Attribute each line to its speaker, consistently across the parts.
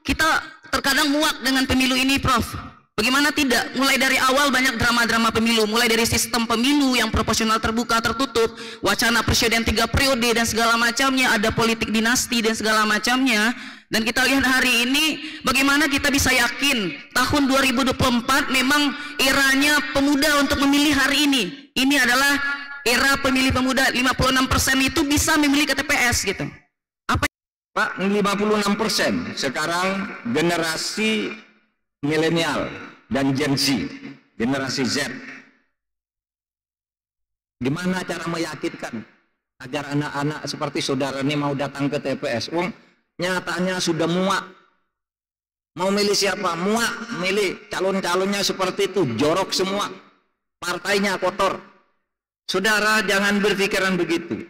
Speaker 1: kita terkadang muak dengan pemilu ini, Prof. Bagaimana tidak? Mulai dari awal banyak drama-drama pemilu, mulai dari sistem pemilu yang proporsional terbuka tertutup, wacana presiden 3 periode dan segala macamnya, ada politik dinasti dan segala macamnya. Dan kita lihat hari ini bagaimana kita bisa yakin tahun 2024 memang eranya pemuda untuk memilih hari ini. Ini adalah era pemilih pemuda, 56% itu bisa memilih ke TPS gitu. Apa
Speaker 2: Pak, 56% sekarang generasi milenial dan Gen Z, generasi Z. Gimana cara meyakinkan agar anak-anak seperti saudara ini mau datang ke TPS? Wong nyatanya sudah muak. Mau milih siapa? Muak milih calon-calonnya seperti itu, jorok semua, partainya kotor. Saudara jangan berpikiran begitu.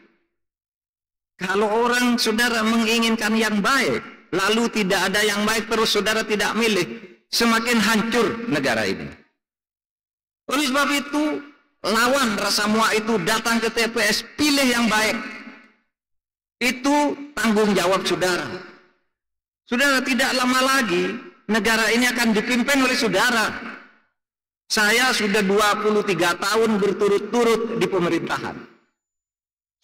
Speaker 2: Kalau orang saudara menginginkan yang baik, lalu tidak ada yang baik terus saudara tidak milih, semakin hancur negara ini. Oleh sebab itu, lawan rasa muak itu, datang ke TPS, pilih yang baik. Itu tanggung jawab saudara. Saudara, tidak lama lagi negara ini akan dipimpin oleh saudara. Saya sudah 23 tahun berturut-turut di pemerintahan.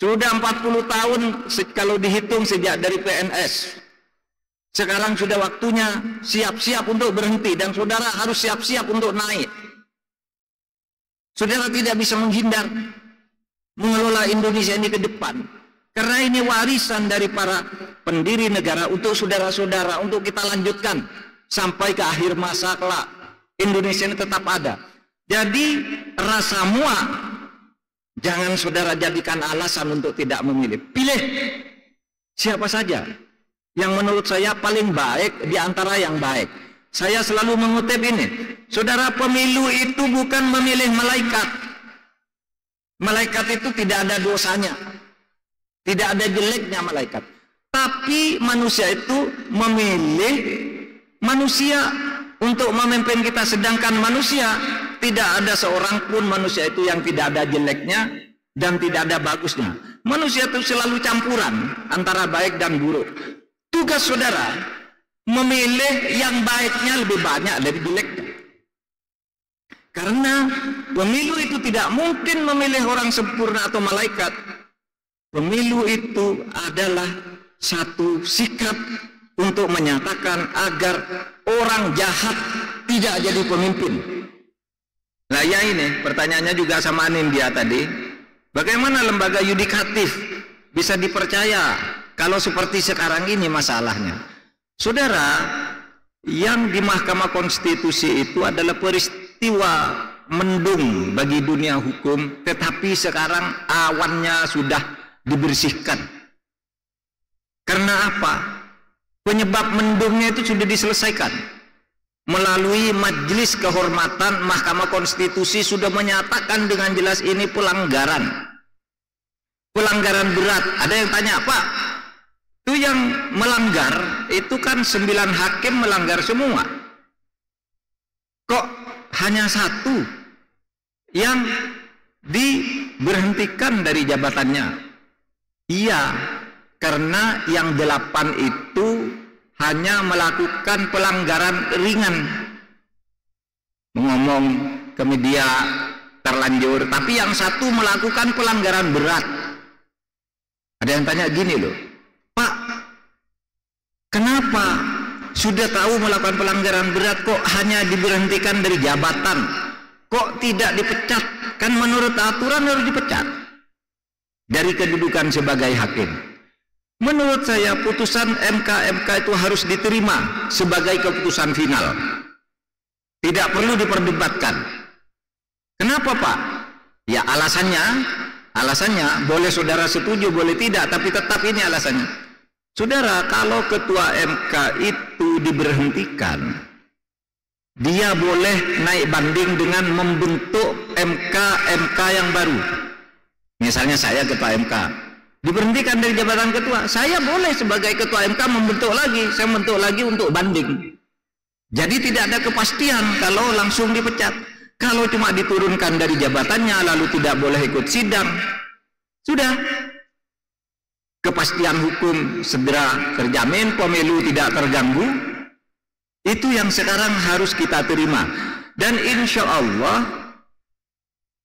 Speaker 2: Sudah 40 tahun kalau dihitung sejak dari PNS. Sekarang sudah waktunya siap-siap untuk berhenti, dan saudara harus siap-siap untuk naik. Saudara tidak bisa menghindar mengelola Indonesia ini ke depan, karena ini warisan dari para pendiri negara untuk saudara-saudara, untuk kita lanjutkan sampai ke akhir masa kelak. Indonesia ini tetap ada. Jadi rasa muak jangan saudara jadikan alasan untuk tidak memilih. Pilih siapa saja yang menurut saya paling baik di antara yang baik. Saya selalu mengutip ini, saudara, pemilu itu bukan memilih malaikat. Malaikat itu tidak ada dosanya, tidak ada jeleknya malaikat. Tapi manusia itu memilih manusia untuk memimpin kita, sedangkan manusia tidak ada seorang pun manusia itu yang tidak ada jeleknya dan tidak ada bagusnya. Manusia itu selalu campuran antara baik dan buruk. Tugas saudara memilih yang baiknya lebih banyak dari jeleknya. Karena pemilu itu tidak mungkin memilih orang sempurna atau malaikat. Pemilu itu adalah satu sikap untuk menyatakan agar orang jahat tidak jadi pemimpin. Nah ya, ini pertanyaannya juga sama Nindya tadi, bagaimana lembaga yudikatif bisa dipercaya kalau seperti sekarang ini masalahnya? Saudara, yang di Mahkamah Konstitusi itu adalah peristiwa mendung bagi dunia hukum, tetapi sekarang awannya sudah dibersihkan. Karena apa? Penyebab mendungnya itu sudah diselesaikan melalui Majelis Kehormatan Mahkamah Konstitusi, sudah menyatakan dengan jelas ini pelanggaran berat. Ada yang tanya, Pak, itu yang melanggar itu kan 9 hakim melanggar semua, kok hanya 1 yang diberhentikan dari jabatannya? Iya, karena yang 8 itu hanya melakukan pelanggaran ringan, ngomong ke media terlanjur, tapi yang 1 melakukan pelanggaran berat. Ada yang tanya gini loh, Pak, kenapa sudah tahu melakukan pelanggaran berat kok hanya diberhentikan dari jabatan, kok tidak dipecat? Kan menurut aturan harus dipecat dari kedudukan sebagai hakim. Menurut saya putusan MK itu harus diterima sebagai keputusan final, tidak perlu diperdebatkan. Kenapa, Pak? Ya alasannya boleh saudara setuju, boleh tidak, tapi tetap ini alasannya. Saudara, kalau ketua MK itu diberhentikan, dia boleh naik banding dengan membentuk MK yang baru. Misalnya saya ketua MK, diberhentikan dari jabatan ketua, saya boleh sebagai ketua MK membentuk lagi, saya membentuk lagi untuk banding. Jadi tidak ada kepastian kalau langsung dipecat. Kalau cuma diturunkan dari jabatannya lalu tidak boleh ikut sidang, sudah kepastian hukum segera terjamin, pemilu tidak terganggu, Itu yang sekarang harus kita terima. Dan insya Allah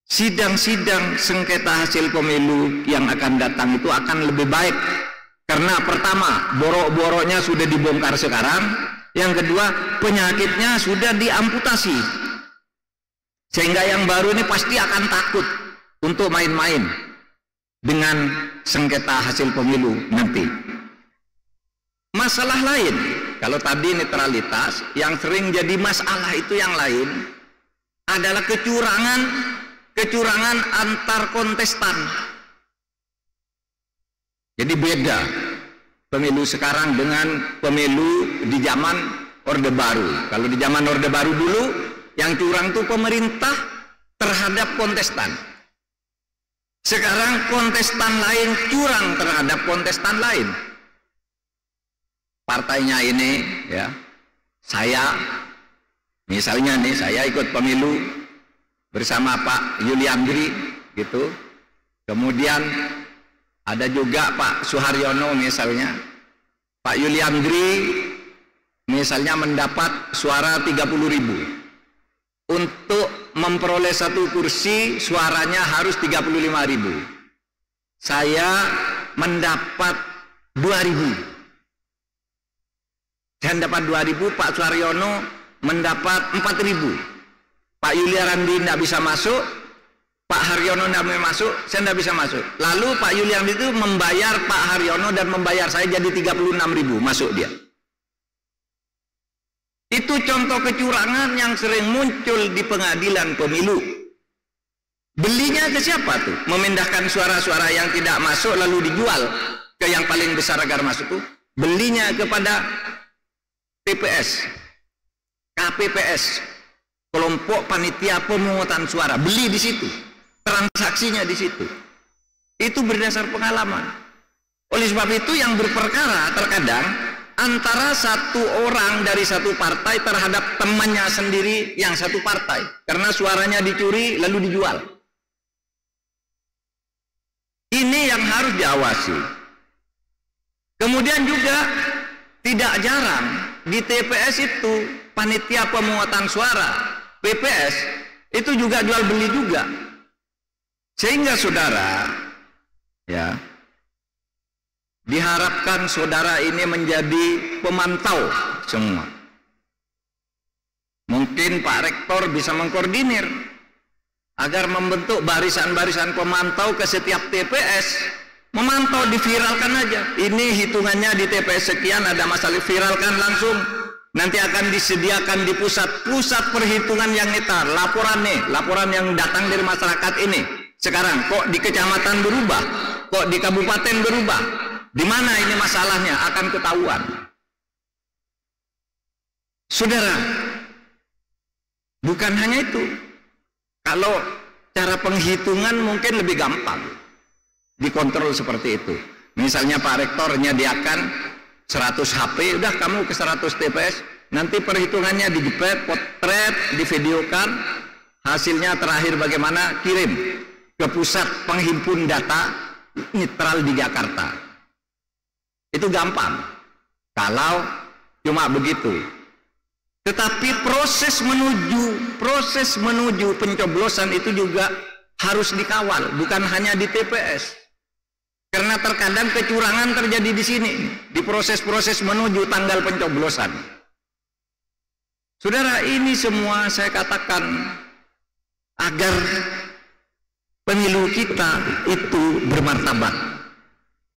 Speaker 2: sidang-sidang sengketa hasil pemilu yang akan datang itu akan lebih baik. Karena pertama, borok-boroknya sudah dibongkar sekarang. Yang kedua, penyakitnya sudah diamputasi. Sehingga yang baru ini pasti akan takut untuk main-main dengan sengketa hasil pemilu nanti. Masalah lain, kalau tadi netralitas, yang sering jadi masalah itu yang lain adalah kecurangan antar kontestan. Jadi beda pemilu sekarang dengan pemilu di zaman Orde Baru. Kalau di zaman Orde Baru dulu, yang curang itu pemerintah terhadap kontestan. Sekarang kontestan lain curang terhadap kontestan lain. Partainya ini, ya, saya, misalnya nih, saya ikut pemilu bersama Pak Yuliandri, gitu. Kemudian ada juga Pak Suharyono misalnya. Pak Yuliandri misalnya mendapat suara 30.000. Untuk memperoleh satu kursi suaranya harus 35.000. Saya mendapat 2.000. Saya dapat 2.000, Pak Suharyono mendapat 4.000. Pak Yuliandri tidak bisa masuk, Pak Haryono tidak bisa masuk, saya tidak bisa masuk. Lalu Pak Yuliandri itu membayar Pak Haryono dan membayar saya jadi 36.000 masuk dia. Itu contoh kecurangan yang sering muncul di pengadilan pemilu. Belinya ke siapa tuh? Memindahkan suara-suara yang tidak masuk lalu dijual ke yang paling besar agar masuk tuh. Belinya kepada TPS, KPPS, kelompok panitia pemungutan suara. Beli di situ, transaksinya di situ. Itu berdasar pengalaman. Oleh sebab itu yang berperkara terkadang antara satu orang dari satu partai terhadap temannya sendiri yang satu partai, karena suaranya dicuri lalu dijual. Ini yang harus diawasi. Kemudian juga tidak jarang di TPS itu panitia pemungutan suara, PPS, itu juga jual beli juga. Sehingga saudara, ya, diharapkan saudara ini menjadi pemantau semua. Mungkin Pak Rektor bisa mengkoordinir agar membentuk barisan-barisan pemantau ke setiap TPS. Memantau, diviralkan aja. Ini hitungannya di TPS sekian ada masalah, viralkan langsung. Nanti akan disediakan di pusat perhitungan yang netral. Laporan nih, laporan yang datang dari masyarakat ini. Sekarang kok di kecamatan berubah, kok di kabupaten berubah. Di mana ini masalahnya akan ketahuan. Saudara, bukan hanya itu. Kalau cara penghitungan mungkin lebih gampang dikontrol seperti itu. Misalnya Pak Rektor menyediakan 100 HP, udah kamu ke 100 TPS, nanti perhitungannya dijepret, potret, divideokan, hasilnya terakhir bagaimana, kirim ke pusat penghimpun data netral di Jakarta. Itu gampang kalau cuma begitu. Tetapi proses menuju pencoblosan itu juga harus dikawal, bukan hanya di TPS. Karena terkadang kecurangan terjadi di sini, di proses-proses menuju tanggal pencoblosan. Saudara, ini semua saya katakan agar pemilu kita itu bermartabat.